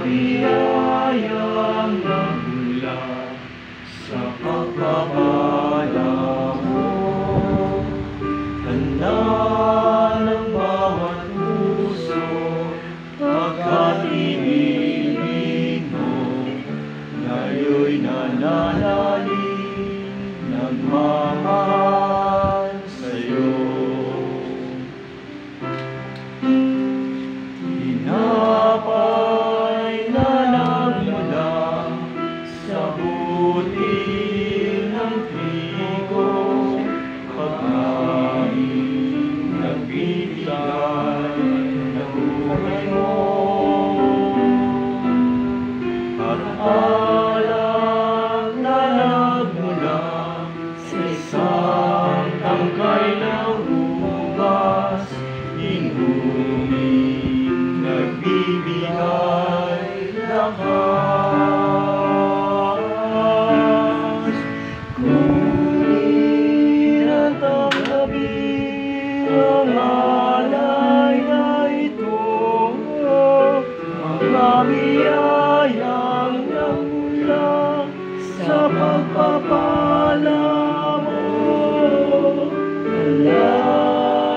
biyayang nagmula sa pagpapala mo. Handa ng bawat puso pagkat ibig mo, ngayon'y nananalig, nagmamahal sa'yo. Tinapay na nagmula sa butil ng trigo, pagkain nagbibigay ng buhay mo. At alak na nagmula sa isang tangkay ng hugas, inuming nagbibigay lakas. Ngunit ang tanggapin ang alay na ito, mga biyayang nagmula sa pagpapala mo. Handa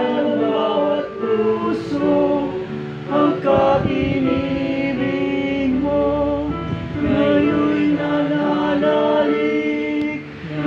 ng bawat puso